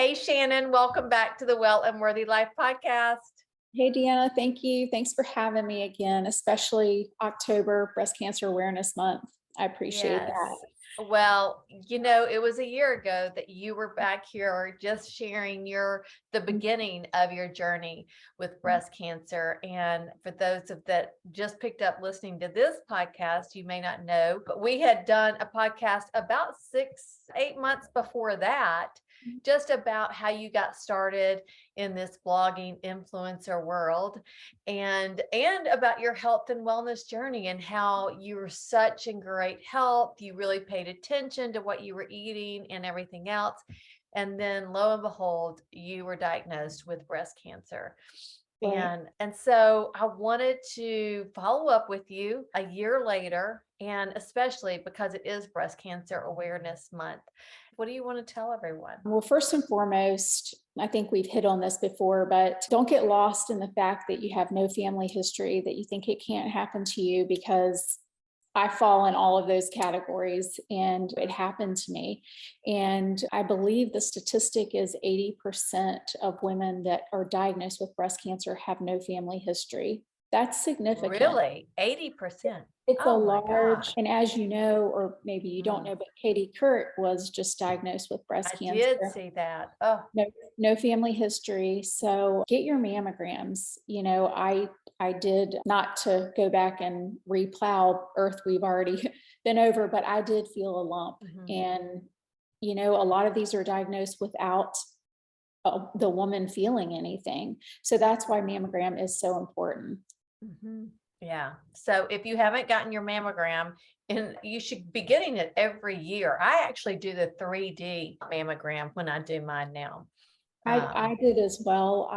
Hey, Shannon, welcome back to the Well and Worthy Life podcast. Hey, Deanna, thank you. Thanks for having me again, especially October, Breast Cancer Awareness Month. I appreciate Yes. that. Well, it was a year ago that you were back here just sharing the beginning of your journey with breast cancer. And for those that just picked up listening to this podcast, you may not know, but we had done a podcast about 6-8 months before that, just about how you got started in this blogging influencer world and about your health and wellness journey and how you were such in great health. You really paid attention to what you were eating and everything else. And then lo and behold, you were diagnosed with breast cancer. Right. And so I wanted to follow up with you a year later, and especially because it is Breast Cancer Awareness Month. What do you want to tell everyone? Well, first and foremost, I think we've hit on this before, but don't get lost in the fact that you have no family history, that you think it can't happen to you, because I fall in all of those categories and it happened to me. And I believe the statistic is 80% of women that are diagnosed with breast cancer have no family history. That's significant. Really? 80%? It's a Oh my large, gosh. and as you know, or maybe you don't know, but Katie Couric was just diagnosed with breast I cancer. did see that. Oh, No family history. So get your mammograms. I did, not to go back and replow earth we've already been over, but I did feel a lump. And, a lot of these are diagnosed without the woman feeling anything. So that's why mammogram is so important. yeah. So if you haven't gotten your mammogram, and you should be getting it every year. I actually do the 3D mammogram when I do mine now. I did as well.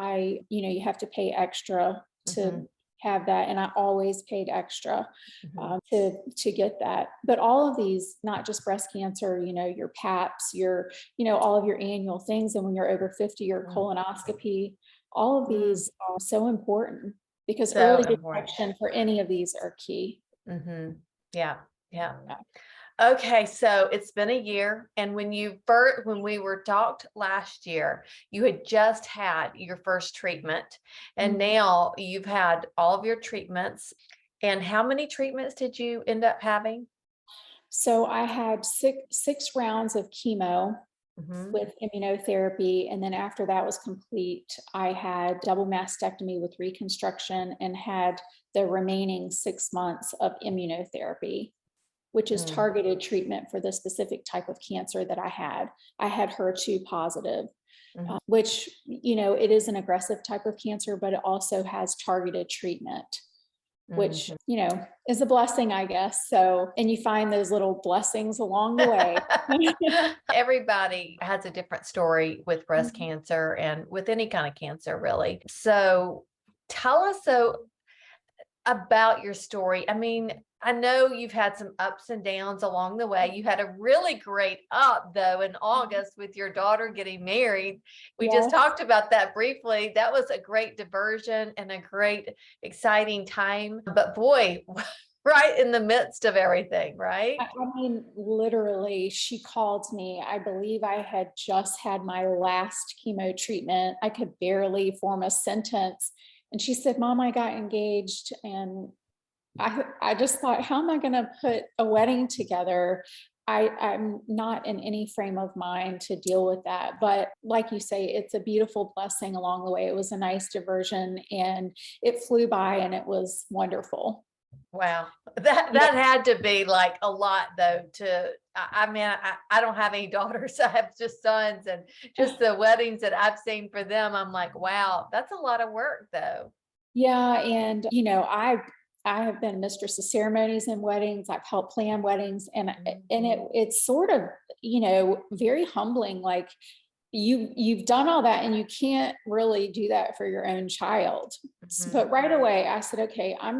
You have to pay extra to have that. And I always paid extra to get that. But all of these, not just breast cancer, your PAPs, all of your annual things. And when you're over 50, your colonoscopy, all of these are so important because So early important. detection for any of these are key. Yeah. Yeah. Okay, so it's been a year, and when we were talked last year, you had just had your first treatment, and now you've had all of your treatments. And how many treatments did you end up having? So I had six rounds of chemo with immunotherapy. And then after that was complete, I had double mastectomy with reconstruction and had the remaining 6 months of immunotherapy, which is targeted treatment for the specific type of cancer that I had. I had HER2 positive, which, it is an aggressive type of cancer, but it also has targeted treatment, which, is a blessing, I guess. So, and you find those little blessings along the way. Everybody has a different story with breast cancer and with any kind of cancer, really. So tell us about your story. I mean, I know you've had some ups and downs along the way. You had a really great up, though, in August with your daughter getting married. We just talked about that briefly. That was a great diversion and a great, exciting time. But boy, right in the midst of everything, right? I mean, literally, she called me. I believe I had just had my last chemo treatment. I could barely form a sentence. And she said, "Mom, I got engaged." And I just thought, how am I going to put a wedding together? I'm not in any frame of mind to deal with that. But like you say, it's a beautiful blessing along the way. It was a nice diversion and it flew by and it was wonderful. Wow. That had to be like a lot, though, I don't have any daughters. I have just sons, and just the weddings that I've seen for them, I'm like, wow, that's a lot of work, though. Yeah. And, I have been mistress of ceremonies in weddings. I've helped plan weddings, and it's sort of, very humbling. Like you've done all that and you can't really do that for your own child. But right away I said, okay, I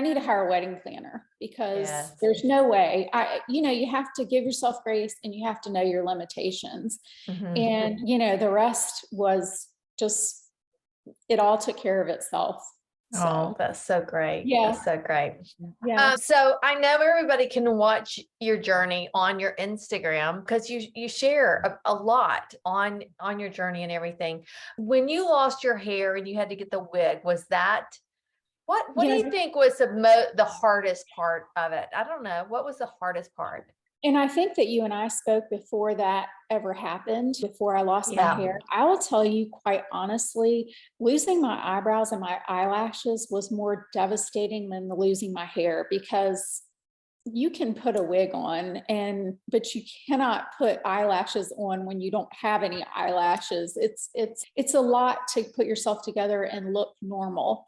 need to hire a wedding planner because there's no way you have to give yourself grace and you have to know your limitations. And, the rest was just, it all took care of itself. Oh, So that's so great. yeah, That's so great. yeah. So I know everybody can watch your journey on your Instagram because you share a lot on your journey and everything. When you lost your hair and you had to get the wig, was that what do Yeah. you think was the hardest part of it? I don't know. What was the hardest part? And I think that you and I spoke before that ever happened, before I lost my Yeah. hair. I will tell you quite honestly, losing my eyebrows and my eyelashes was more devastating than losing my hair, because you can put a wig on but you cannot put eyelashes on when you don't have any eyelashes. It's a lot to put yourself together and look normal.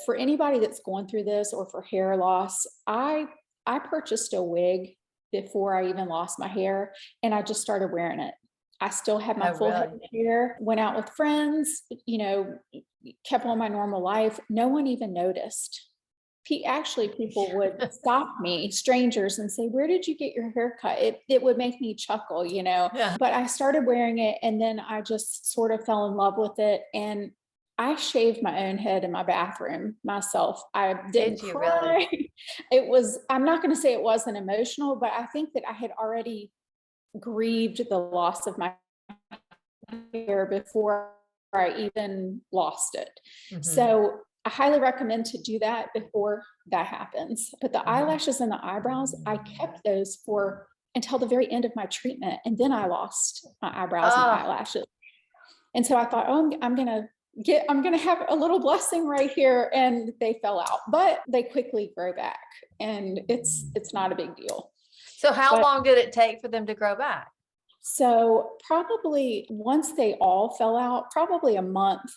For anybody that's going through this or for hair loss, I purchased a wig before I even lost my hair, and I just started wearing it. I still had my Oh, full head of hair, went out with friends, kept on my normal life. No one even noticed. Actually, people would stop me, strangers, and say, "Where did you get your hair cut?" It would make me chuckle, Yeah. But I started wearing it, and then I just sort of fell in love with it. And I shaved my own head in my bathroom myself. I didn't Did you really? cry. I'm not going to say it wasn't emotional, but I think that I had already grieved the loss of my hair before I even lost it. Mhm. So I highly recommend to do that before that happens. But the eyelashes and the eyebrows, I kept those for until the very end of my treatment. And then I lost my eyebrows and eyelashes. And so I thought, oh, I'm gonna have a little blessing right here. And they fell out, but they quickly grow back. And it's not a big deal. So how long did it take for them to grow back? So probably once they all fell out, probably a month,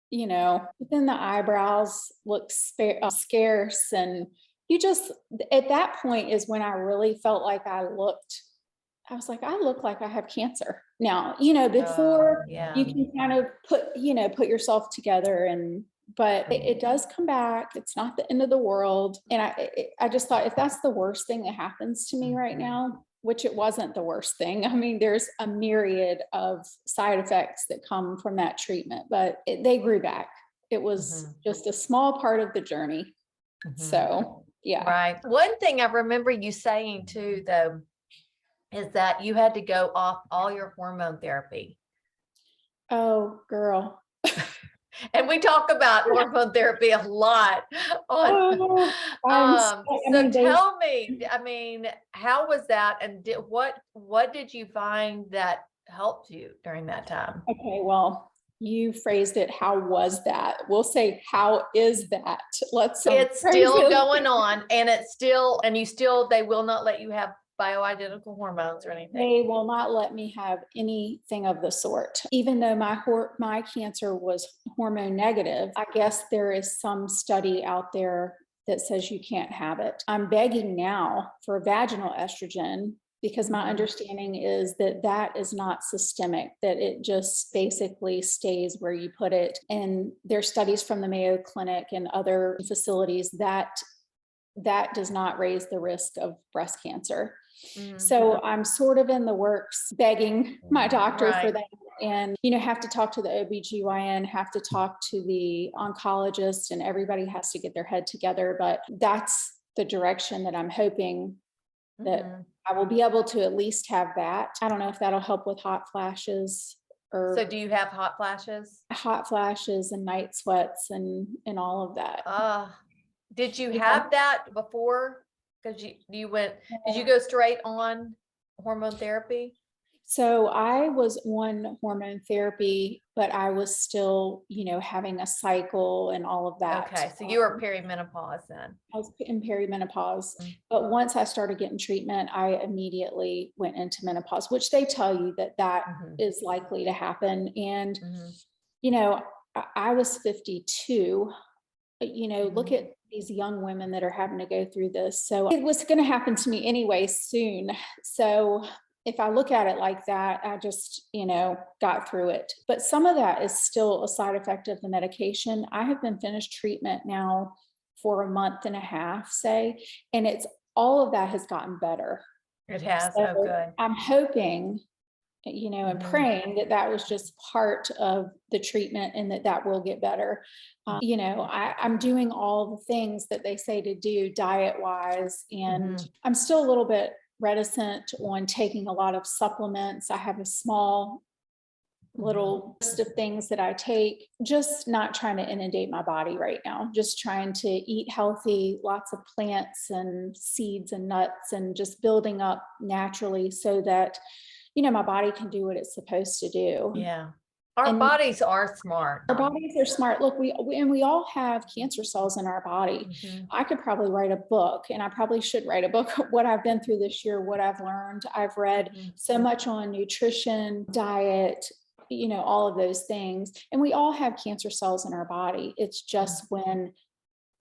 but then the eyebrows look scarce. And at that point is when I really felt like I was like, I look like I have cancer. Now, before Yeah. you can kind of put yourself together, but it does come back. It's not the end of the world. And I just thought, if that's the worst thing that happens to me right now, which it wasn't the worst thing. I mean, there's a myriad of side effects that come from that treatment, but they grew back. It was just a small part of the journey. So, yeah. Right. One thing I remember you saying too, though, is that you had to go off all your hormone therapy. Oh, girl. And we talk about hormone therapy a lot on tell me, I mean, how was that? And what did you find that helped you during that time? Okay, well, you phrased it. How was that? We'll say, how is that? It's still going on, and they will not let you have bioidentical hormones or anything. They will not let me have anything of the sort. Even though my cancer was hormone negative, I guess there is some study out there that says you can't have it. I'm begging now for vaginal estrogen, because my understanding is that is not systemic, that it just basically stays where you put it. And there's studies from the Mayo Clinic and other facilities that does not raise the risk of breast cancer. So I'm sort of in the works begging my doctor for that, and, have to talk to the OBGYN, have to talk to the oncologist, and everybody has to get their head together. But that's the direction that I'm hoping that I will be able to at least have that. I don't know if that'll help with hot flashes. So do you have hot flashes? Hot flashes and night sweats and all of that. Did you have that before? Because did you go straight on hormone therapy? So I was on hormone therapy, but I was still, having a cycle and all of that. Okay, so you were perimenopause then. I was in perimenopause, but once I started getting treatment, I immediately went into menopause, which they tell you that is likely to happen. And, I was 52, but, look at these young women that are having to go through this. So it was going to happen to me anyway soon. So if I look at it like that, I just, got through it. But some of that is still a side effect of the medication. I have been finished treatment now for a month and a half, say, and all of that has gotten better. It has. So Oh, good. I'm hoping and praying that that was just part of the treatment and that that will get better. I'm doing all the things that they say to do diet wise, and I'm still a little bit reticent on taking a lot of supplements. I have a small little list of things that I take, just not trying to inundate my body right now, just trying to eat healthy, lots of plants and seeds and nuts, and just building up naturally so that, my body can do what it's supposed to do. Yeah. Our bodies are smart. Our bodies are smart. Look, we all have cancer cells in our body. I could probably write a book, and I probably should write a book, what I've been through this year, what I've learned. I've read so much on nutrition, diet, all of those things. And we all have cancer cells in our body. It's just when,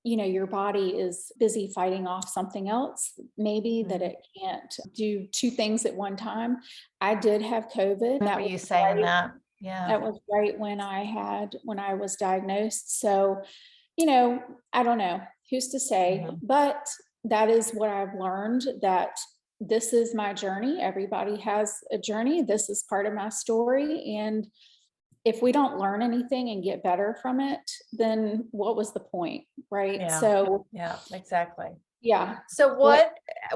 your body is busy fighting off something else, maybe that it can't do two things at one time. I did have COVID. Remember you saying that? Yeah. That was right when I was diagnosed. So, I don't know who's to say, but that is what I've learned, that this is my journey. Everybody has a journey. This is part of my story. And if we don't learn anything and get better from it, then what was the point? Right. Yeah. So, yeah, exactly. Yeah. So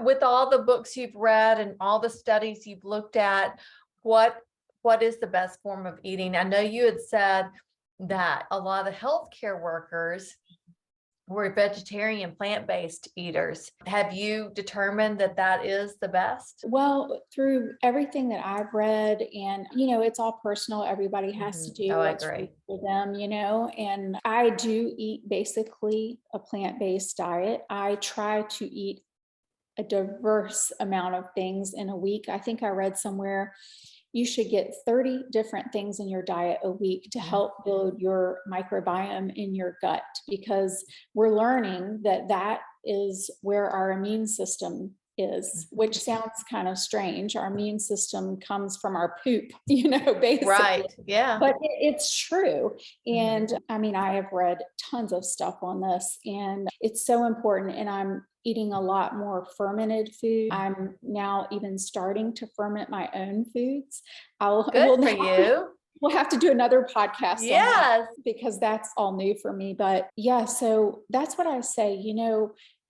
with all the books you've read and all the studies you've looked at, what is the best form of eating? I know you had said that a lot of healthcare workers were vegetarian, plant-based eaters. Have you determined that that is the best? Well, through everything that I've read, and it's all personal. Everybody has to do what's right for them, and I do eat basically a plant-based diet. I try to eat a diverse amount of things in a week. I think I read somewhere you should get 30 different things in your diet a week to help build your microbiome in your gut, because we're learning that that is where our immune system is, which sounds kind of strange. Our immune system comes from our poop, basically. Right. Yeah. But it's true. And I have read tons of stuff on this, and it's so important. And I'm eating a lot more fermented food. I'm now even starting to ferment my own foods. Good for you. We'll have to do another podcast on Yes. that, because that's all new for me. But yeah, so that's what I say,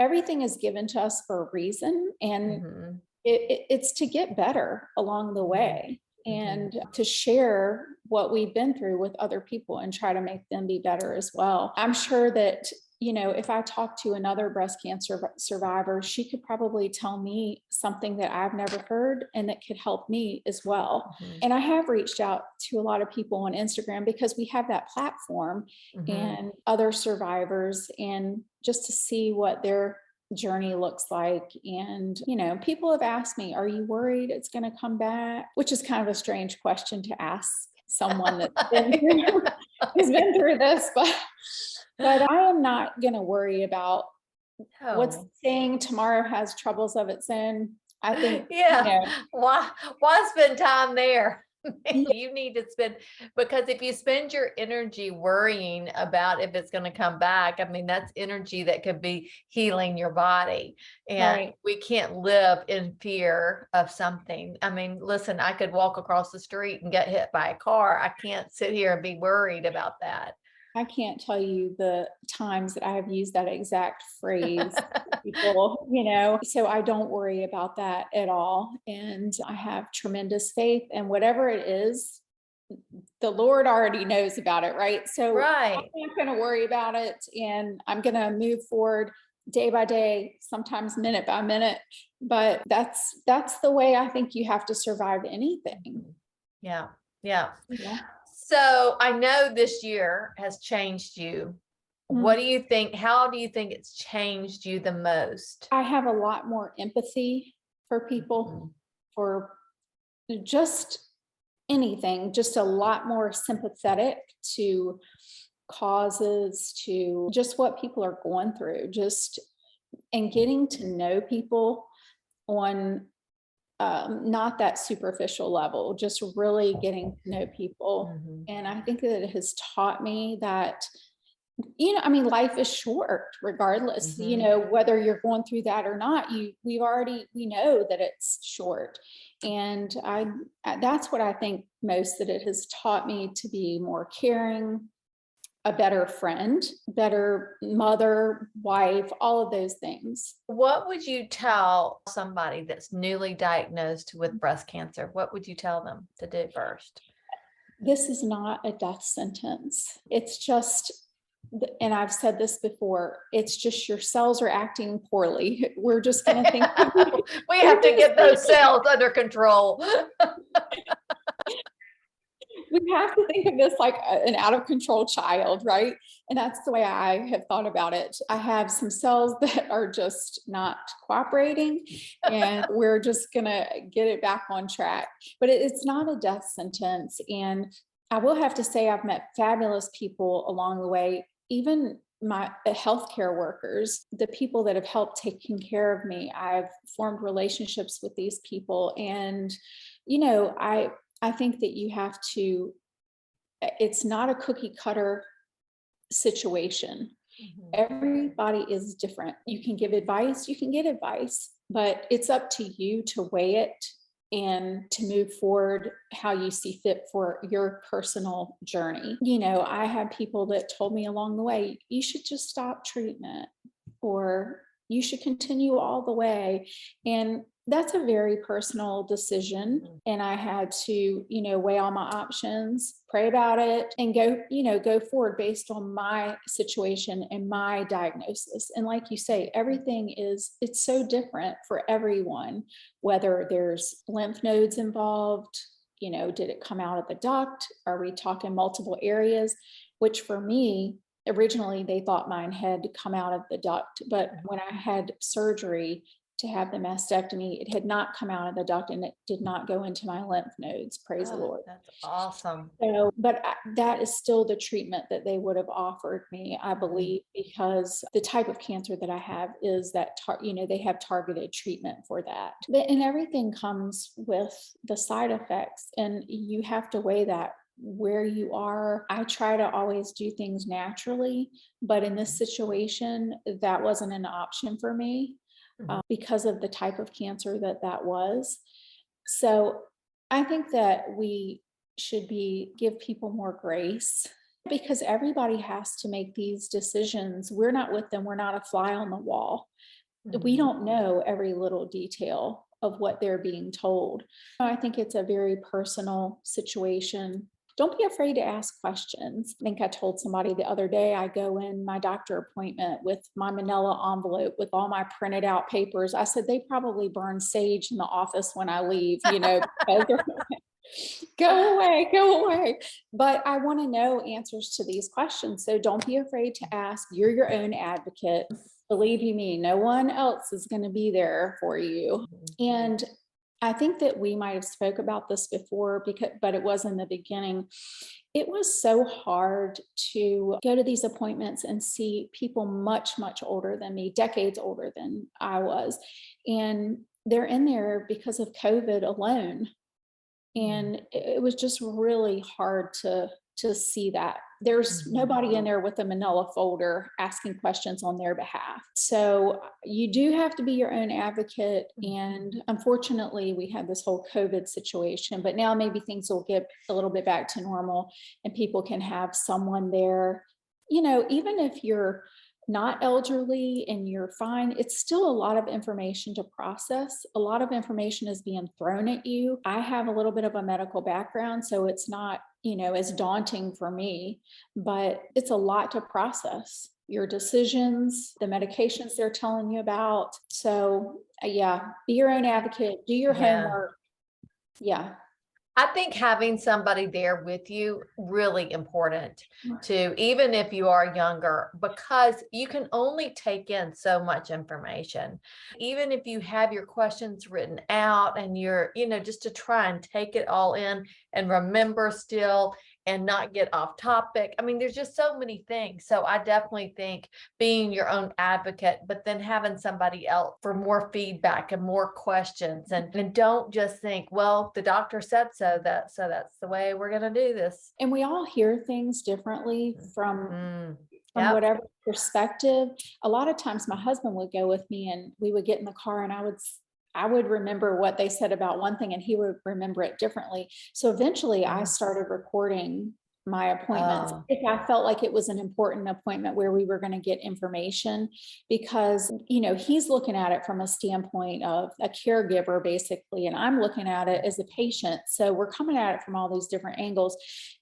everything is given to us for a reason, and it's to get better along the way, and to share what we've been through with other people and try to make them be better as well. I'm sure that, if I talk to another breast cancer survivor, she could probably tell me something that I've never heard and that could help me as well. And I have reached out to a lot of people on Instagram, because we have that platform and other survivors, and just to see what their journey looks like. And, people have asked me, are you worried it's going to come back? Which is kind of a strange question to ask someone that's has been through this, but I am not going to worry about what's saying tomorrow has troubles of its own. I think, why spend time there? You need to spend, because if you spend your energy worrying about if it's going to come back, that's energy that could be healing your body. And we can't live in fear of something. Listen, I could walk across the street and get hit by a car. I can't sit here and be worried about that. I can't tell you the times that I have used that exact phrase to people, so I don't worry about that at all. And I have tremendous faith, and whatever it is, the Lord already knows about it. Right. So I'm not going to worry about it, and I'm going to move forward day by day, sometimes minute by minute. But that's the way I think you have to survive anything. Yeah. So I know this year has changed you. What do you think? How do you think it's changed you the most? I have a lot more empathy for people, for just anything, just a lot more sympathetic to causes, to just what people are going through, and getting to know people on not that superficial level, just really getting to know people. And I think that it has taught me that, life is short regardless, whether you're going through that or not. We know that it's short. And that's what I think most, that it has taught me to be more caring, a better friend, better mother, wife, all of those things. What would you tell somebody that's newly diagnosed with breast cancer? What would you tell them to do first? This is not a death sentence. It's just, and I've said this before, it's just your cells are acting poorly. We're just going to think We have to get those cells under control. we have to think of this like an out of control child, right? And that's the way I have thought about it. I have some cells that are just not cooperating, and we're just going to get it back on track. But it's not a death sentence. And I will have to say, I've met fabulous people along the way, even my healthcare workers, the people that have helped taking care of me. I've formed relationships with these people. And, I think that you have to, it's not a cookie cutter situation. Everybody is different. You can give advice, you can get advice, but it's up to you to weigh it and to move forward how you see fit for your personal journey. I had people that told me along the way, you should just stop treatment, or you should continue all the way. And that's a very personal decision. And I had to, weigh all my options, pray about it, and go forward based on my situation and my diagnosis. And like you say, it's so different for everyone, whether there's lymph nodes involved, did it come out of the duct? Are we talking multiple areas? Which for me, originally they thought mine had come out of the duct, but when I had surgery to have the mastectomy, it had not come out of the duct, and it did not go into my lymph nodes. Praise the Lord. That's awesome. So, but that is still the treatment that they would have offered me, I believe, because the type of cancer that I have is that, they have targeted treatment for that. And everything comes with the side effects, and you have to weigh that where you are. I try to always do things naturally, but in this situation, that wasn't an option for me. Because of the type of cancer that was. So I think that we should give people more grace, because everybody has to make these decisions. We're not with them. We're not a fly on the wall. We don't know every little detail of what they're being told. I think it's a very personal situation. Don't be afraid to ask questions. I think I told somebody the other day, I go in my doctor appointment with my manila envelope with all my printed out papers. I said, they probably burn sage in the office when I leave, go away. But I want to know answers to these questions. So don't be afraid to ask. You're your own advocate. Believe you me, no one else is going to be there for you. And I think that we might have spoke about this before, but it was in the beginning. It was so hard to go to these appointments and see people much, much older than me, decades older than I was. And they're in there because of COVID alone. And it was just really hard to see that. There's nobody in there with a manila folder asking questions on their behalf. So you do have to be your own advocate. And unfortunately, we had this whole COVID situation, but now maybe things will get a little bit back to normal and people can have someone there. Even if you're not elderly and you're fine, it's still a lot of information to process. A lot of information is being thrown at you. I have a little bit of a medical background, so it's not, as daunting for me, but it's a lot to process. Your decisions, the medications they're telling you about. So yeah, be your own advocate, do your homework. Yeah. I think having somebody there with you really important to, even if you are younger, because you can only take in so much information. Even if you have your questions written out and you're, just to try and take it all in and remember still and not get off topic. I mean, there's just so many things. So I definitely think being your own advocate, but then having somebody else for more feedback and more questions, and don't just think, well, the doctor said so that's the way we're going to do this. And we all hear things differently from whatever perspective. A lot of times my husband would go with me and we would get in the car and I would I would remember what they said about one thing and he would remember it differently. So eventually I started recording my appointments Oh, if I felt like it was an important appointment where we were going to get information, because, he's looking at it from a standpoint of a caregiver basically, and I'm looking at it as a patient. So we're coming at it from all these different angles.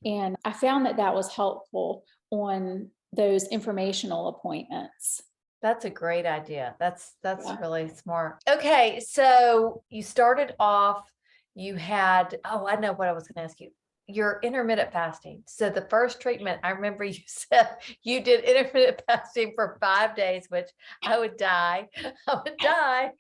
And I found that that was helpful on those informational appointments. that's a great idea. That's Yeah. really smart. Okay, so you started off, you had, oh, I know what I was going to ask you. Your intermittent fasting. So the first treatment, I remember you said you did intermittent fasting for 5 days, which I would die. I would die.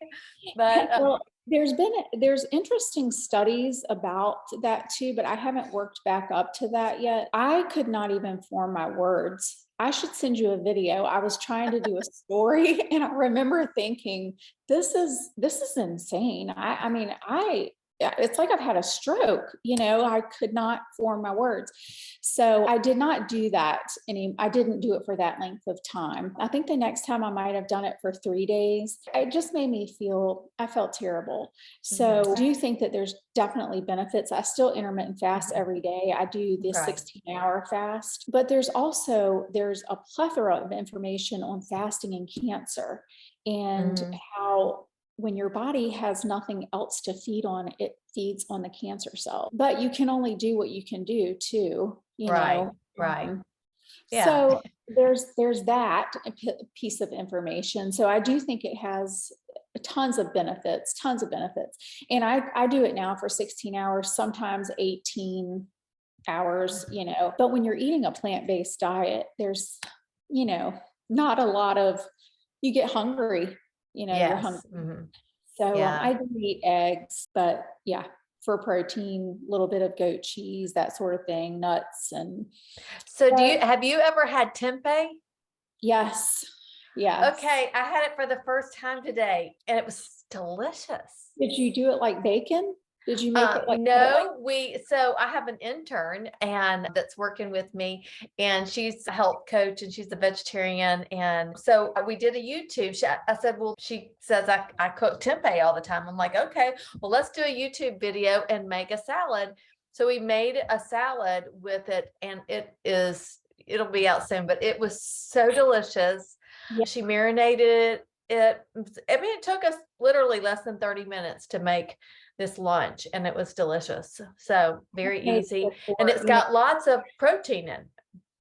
But Well, there's interesting studies about that too, but I haven't worked back up to that yet. I could not even form my words. I should send you a video. I was trying to do a story and I remember thinking, this is insane. I mean, yeah, it's like I've had a stroke, I could not form my words. So I did not do that I didn't do it for that length of time. I think the next time I might have done it for 3 days. It just made me I felt terrible. So I do think that there's definitely benefits. I still intermittent fast every day. I do the right. 16-hour fast, but there's a plethora of information on fasting and cancer and how when your body has nothing else to feed on, it feeds on the cancer cell. But you can only do what you can do too, Right. Right. Yeah. So there's that piece of information. So I do think it has tons of benefits. And I do it now for 16 hours, sometimes 18 hours, but when you're eating a plant-based diet, there's, not a lot of, you get hungry, you're hungry. Yes. So Yeah. I do eat eggs, but yeah, for protein, a little bit of goat cheese, that sort of thing, nuts. And So have you ever had tempeh? yes. Yes. Okay, I had it for the first time today and it was delicious. Did you do it like bacon? Did you make it like? No, so I have an intern and that's working with me and she's a health coach and she's a vegetarian. And so we did a YouTube. I said, well, she says I cook tempeh all the time. I'm like, okay, well, let's do a YouTube video and make a salad. So we made a salad with it and it'll be out soon, but it was so delicious. Yeah. She marinated it. It took us literally less than 30 minutes to make this lunch and it was delicious. So very easy. And it's got lots of protein in.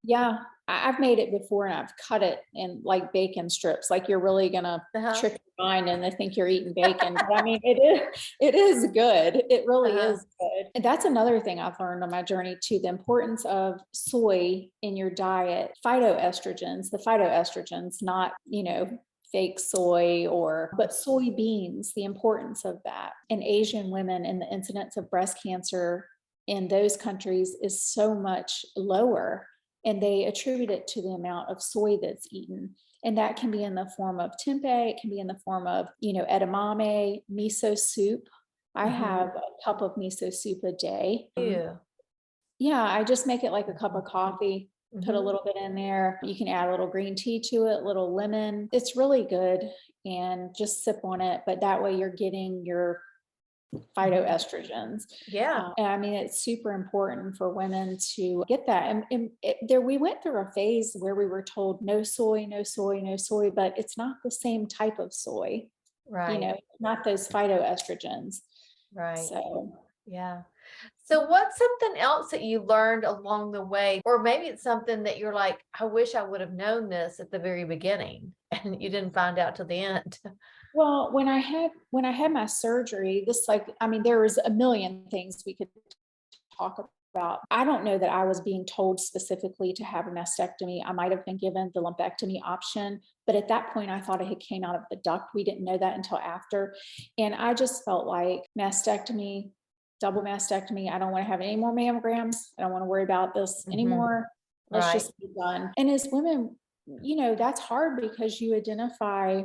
Yeah, I've made it before and I've cut it in like bacon strips, like you're really gonna trick your mind and they think you're eating bacon. But I mean, it is good. It really is good. And that's another thing I've learned on my journey too, the importance of soy in your diet, the phytoestrogens, not, fake soy but soybeans, the importance of that. In Asian women and the incidence of breast cancer in those countries is so much lower. And they attribute it to the amount of soy that's eaten. And that can be in the form of tempeh. It can be in the form of, edamame, miso soup. I have a cup of miso soup a day. Yeah, I just make it like a cup of coffee, put a little bit in there. You can add a little green tea to it, little lemon. It's really good and just sip on it. But that way you're getting your phytoestrogens. Yeah. And I mean, it's super important for women to get that. And we went through a phase where we were told no soy, no soy, no soy, but it's not the same type of soy. Right. Not those phytoestrogens. Right. So, yeah. So what's something else that you learned along the way? Or maybe it's something that you're like, I wish I would have known this at the very beginning and you didn't find out till the end. Well, when I had my surgery, there was a million things we could talk about. I don't know that I was being told specifically to have a mastectomy. I might have been given the lumpectomy option, but at that point I thought it had came out of the duct. We didn't know that until after. And I just felt like mastectomy, double mastectomy. I don't want to have any more mammograms. I don't want to worry about this anymore. Let's just be done. And as women, that's hard because you identify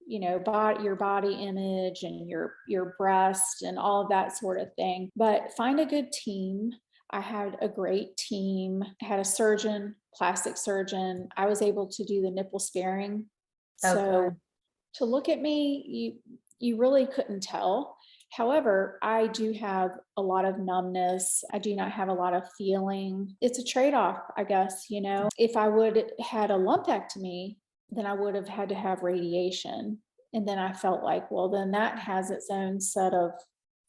your body image and your breast and all of that sort of thing. But find a good team. I had a great team. I had a surgeon, plastic surgeon. I was able to do the nipple sparing. So to look at me, you really couldn't tell. However, I do have a lot of numbness. I do not have a lot of feeling. It's a trade-off, I guess, If I would had a lumpectomy, then I would have had to have radiation. And then I felt like, well, then that has its own set of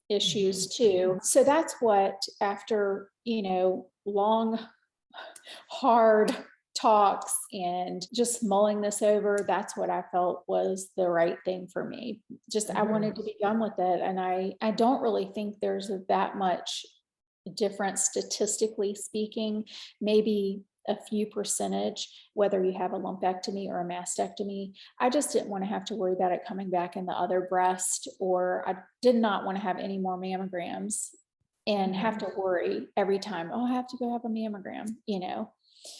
issues too. So that's what, after, long, hard talks and just mulling this over, that's what I felt was the right thing for me. Just I wanted to be done with it. And I don't really think there's that much difference statistically speaking, maybe a few percentage, whether you have a lumpectomy or a mastectomy. I just didn't want to have to worry about it coming back in the other breast, or I did not want to have any more mammograms and have to worry every time, oh, I have to go have a mammogram,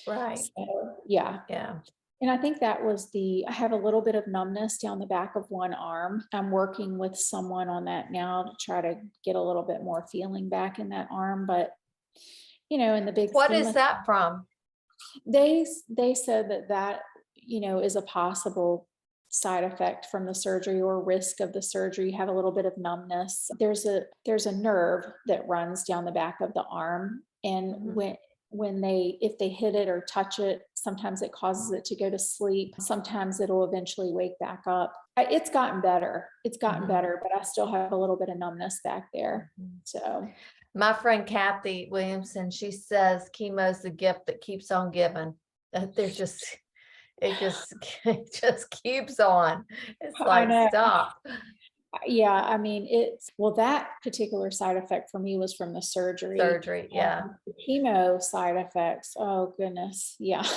Right. So, yeah. Yeah. And I think that was I have a little bit of numbness down the back of one arm. I'm working with someone on that now to try to get a little bit more feeling back in that arm. But, in the big What scheme is of that from? they said that, is a possible side effect from the surgery or risk of the surgery. You have a little bit of numbness. There's a nerve that runs down the back of the arm. And if they hit it or touch it, sometimes it causes it to go to sleep. Sometimes it'll eventually wake back up. It's gotten better. But I still have a little bit of numbness back there. So my friend Kathy Williamson, she says chemo's the gift that keeps on giving. There's just, it just keeps on. It's like, stop. Yeah, I mean, that particular side effect for me was from the surgery. Yeah. The chemo side effects, oh goodness, yeah.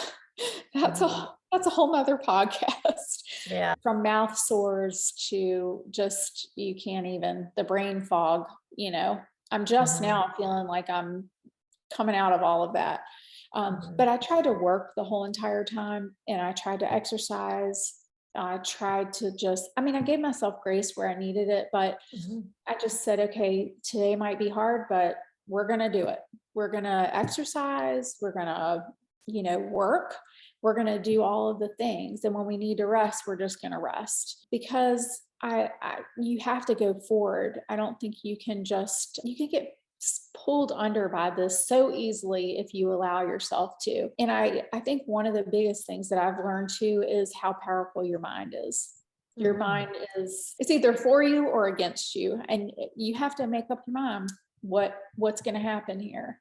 That's a whole nother podcast. Yeah. From mouth sores to just, you can't even, the brain fog, I'm just now feeling like I'm coming out of all of that. But I tried to work the whole entire time, and I tried to exercise. I tried to I gave myself grace where I needed it, but I just said, okay, today might be hard, but we're going to do it. We're going to exercise. We're going to, work. We're going to do all of the things. And when we need to rest, we're just going to rest, because you have to go forward. I don't think you can get pulled under by this so easily if you allow yourself to. And I think one of the biggest things that I've learned too is how powerful your mind is. Your mind it's either for you or against you. And you have to make up your mind what's going to happen here.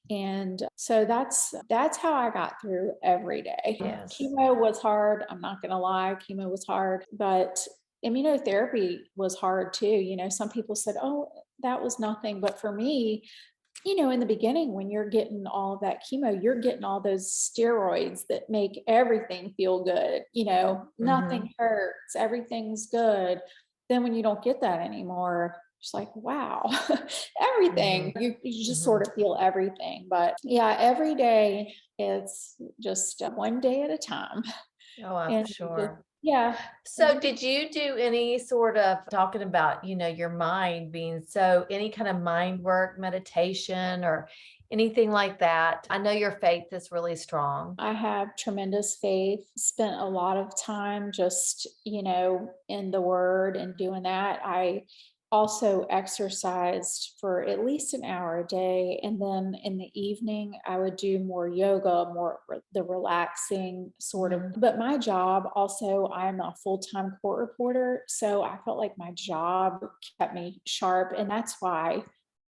And so that's how I got through every day. Yes. Chemo was hard. I'm not going to lie. Chemo was hard, but immunotherapy was hard too. Some people said, oh, that was nothing. But for me, in the beginning, when you're getting all of that chemo, you're getting all those steroids that make everything feel good. Nothing hurts. Everything's good. Then when you don't get that anymore, it's like, wow, everything, you just sort of feel everything. But yeah, every day it's just one day at a time. Oh, I'm sure. Yeah. So did you do any sort of talking about, your mind being any kind of mind work, meditation, or anything like that? I know your faith is really strong. I have tremendous faith, spent a lot of time just, in the word and doing that. I also exercised for at least an hour a day. And then in the evening, I would do more yoga, more the relaxing sort of. But my job also, I'm a full-time court reporter. So I felt like my job kept me sharp. And that's why,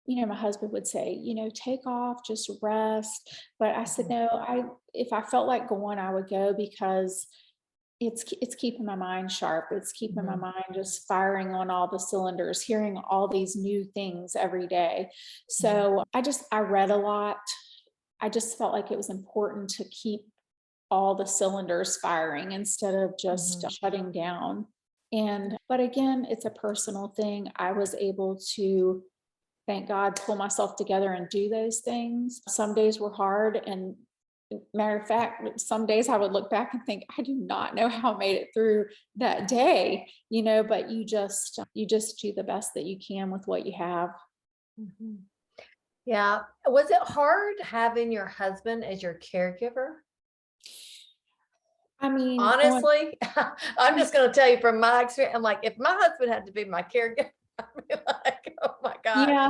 my husband would say, take off, just rest. But I said, no, if I felt like going, I would go, because it's keeping my mind sharp. It's keeping my mind just firing on all the cylinders, hearing all these new things every day. So I read a lot. I just felt like it was important to keep all the cylinders firing instead of just shutting down. But again, it's a personal thing. I was able to, thank God, pull myself together and do those things. Some days were hard, and matter of fact, some days I would look back and think, I do not know how I made it through that day, but you just do the best that you can with what you have. Yeah. Was it hard having your husband as your caregiver? I mean, Honestly, I'm just going to tell you from my experience. I'm like, if my husband had to be my caregiver, I'd be like, oh my gosh. yeah,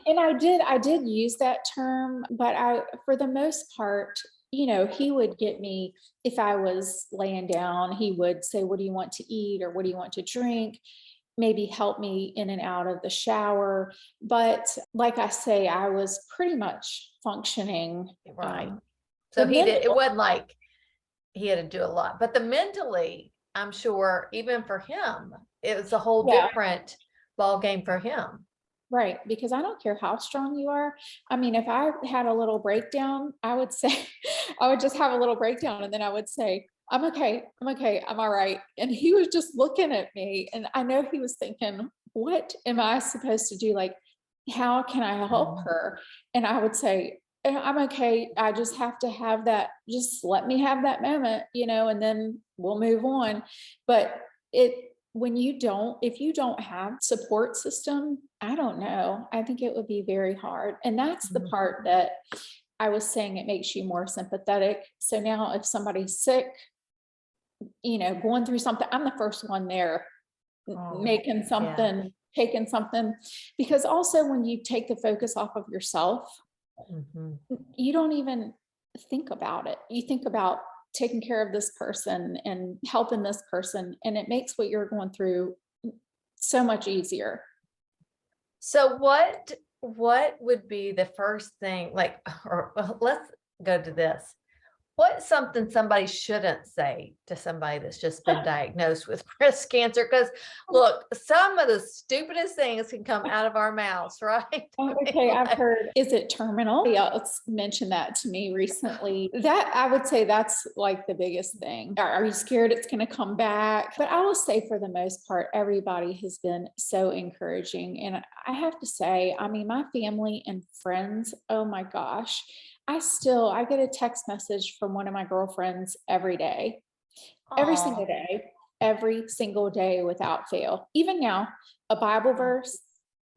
and I did use that term, but for the most part, he would get me if I was laying down, he would say, "What do you want to eat?" or "What do you want to drink?" Maybe help me in and out of the shower. But like I say, I was pretty much functioning. Right. The So it mental, wasn't like he had to do a lot, but the mentally, I'm sure even for him, it was a whole yeah, different ball game for him. right. Because I don't care how strong you are. I mean, if I had a little breakdown, I would say, I would just have a little breakdown and then I would say, "I'm okay. I'm okay. I'm all right." And he was just looking at me. And I know he was thinking, "What am I supposed to do? Like, how can I help Mhm. her?" And I would say, "I'm okay. I just have to have that. Just let me have that moment, and then we'll move on." But if you don't have support system, I don't know. I think it would be very hard. And that's the Mhm. part that I was saying it makes you more sympathetic. So now if somebody's sick, going through something, I'm the first one there Oh, making yeah. something, taking something, because also when you take the focus off of yourself, Mhm. you don't even think about it. You think about taking care of this person and helping this person, and it makes what you're going through so much easier. So what would be the first thing like, or well, let's go to this. What's something somebody shouldn't say to somebody that's just been diagnosed with breast cancer? Because look, some of the stupidest things can come out of our mouths, right? Oh, I mean, okay, I've like, heard, is it terminal? Somebody else mentioned that to me recently. That I would say that's like the biggest thing. Are you scared it's going to come back? But I will say for the most part, everybody has been so encouraging. And I have to say, I mean, my family and friends, oh my gosh, I get a text message from one of my girlfriends oh, every single day without fail. Even now, a Bible verse,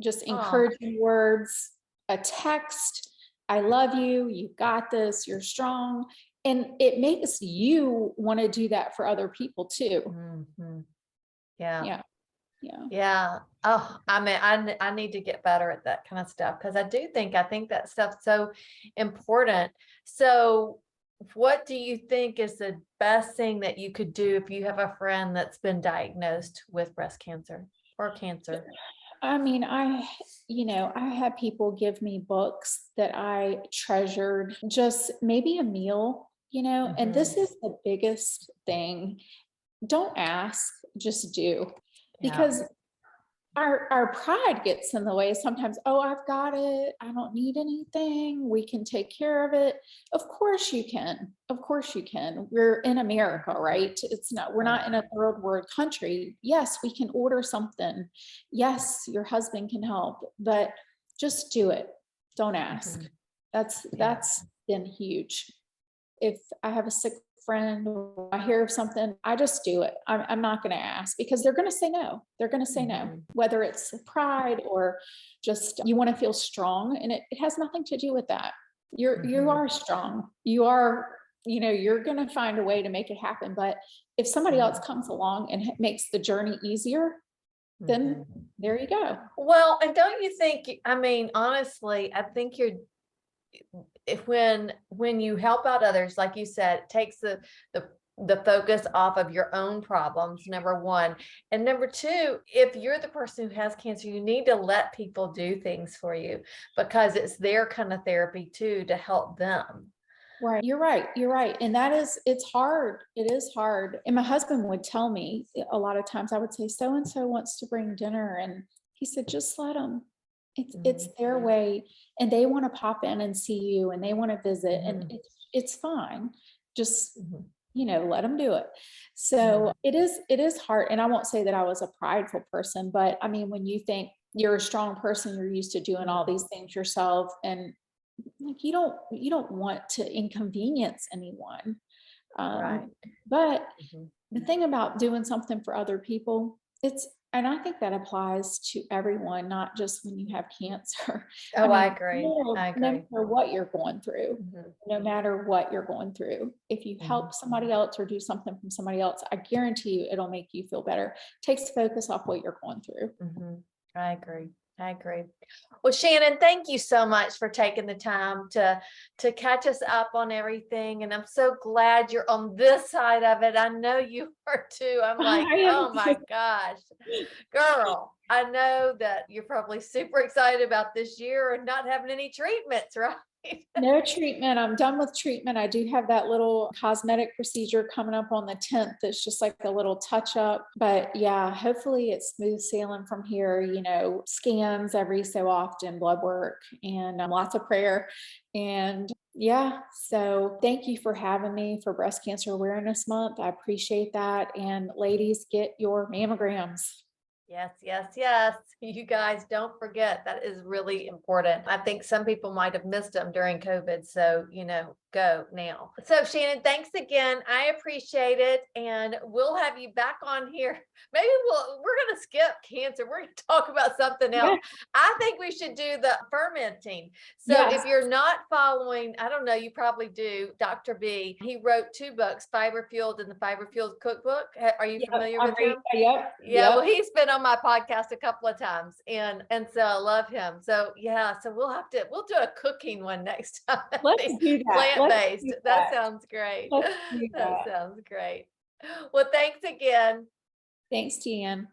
just oh. encouraging words, a text, "I love you, you got this, you're strong." And it makes you want to do that for other people too. Mhm. Yeah. Yeah. Yeah. Yeah. Oh, I mean, I need to get better at that kind of stuff because I think that stuff's so important. So, what do you think is the best thing that you could do if you have a friend that's been diagnosed with breast cancer or cancer? I mean, I had people give me books that I treasured, just maybe a meal, and this Mhm. is the biggest thing. Don't ask, just do. Yeah. Because our pride gets in the way sometimes. "Oh, I've got it. I don't need anything. We can take care of it." Of course you can. Of course you can. We're in America, right? We're Right. not in a third world country. Yes, we can order something. Yes, your husband can help, but just do it. Don't ask. Mhm. Yeah. That's been huge. If I have a sick friend or I hear of something, I just do it. I'm not going to ask because they're going to say no. They're going to say no, Mhm. whether it's pride or just you want to feel strong. And it has nothing to do with that. You Mhm. are strong. You're going to find a way to make it happen. But if somebody else Mhm. comes along and makes the journey easier, then Mhm. there you go. Well, and don't you think, I mean, honestly, I think you're if when you help out others, like you said, it takes the the focus off of your own problems, number one. And number two, if you're the person who has cancer, you need to let people do things for you because it's their kind of therapy too to help them. Right. You're right. You're right. And it's hard. It is hard. And my husband would tell me a lot of times, I would say, "So and so wants to bring dinner." And he said, "Just let them. It's Mhm. their way. And they want to pop in and see you and they want to visit. And Mhm. it's fine. Just, Mhm. let them do it." Mhm. So it is hard. And I won't say that I was a prideful person, but I mean, when you think you're a strong person, you're used to doing all these things yourself. And like you don't want to inconvenience anyone. Right. But Mhm. the thing about doing something for other people, And I think that applies to everyone, not just when you have cancer. I Oh, I mean, agree. I no agree. matter what you're going through, Mhm. no matter what you're going through, if you Mhm. help somebody else or do something from somebody else, I guarantee you it'll make you feel better. Takes focus off what you're going through. Mhm. I agree. I agree. Well, Shannon, thank you so much for taking the time to catch us up on everything. And I'm so glad you're on this side of it. I know you are too. I'm like, I am oh my gosh, girl, I know that you're probably super excited about this year and not having any treatments, right? No treatment. I'm done with treatment. I do have that little cosmetic procedure coming up on the 10th. It's just like a little touch up. But yeah, hopefully it's smooth sailing from here, scans every so often, blood work, and lots of prayer. And yeah, so thank you for having me for Breast Cancer Awareness Month. I appreciate that. And ladies, get your mammograms. Yes, yes, yes. You guys don't forget. That is really important. I think some people might have missed them during COVID. So, go now. So, Shannon, thanks again. I appreciate it. And we'll have you back on here. Maybe we're going to skip cancer. We're going to talk about something else. Yeah. I think we should do the fermenting. So, Yes. if you're not following, I don't know, you probably do, Dr. B, he wrote 2 books, Fiber Fueled and the Fiber Fueled Cookbook. Are you Yep. familiar with him? Yep. Yeah, well, Yep. he's been on my podcast a couple of times, and so I love him. So yeah, so we'll do a cooking one next time. Let's do that. Let's Plant-based. do That that. sounds great. Let's do That that. sounds great. Well, thanks again. Thanks, Tian.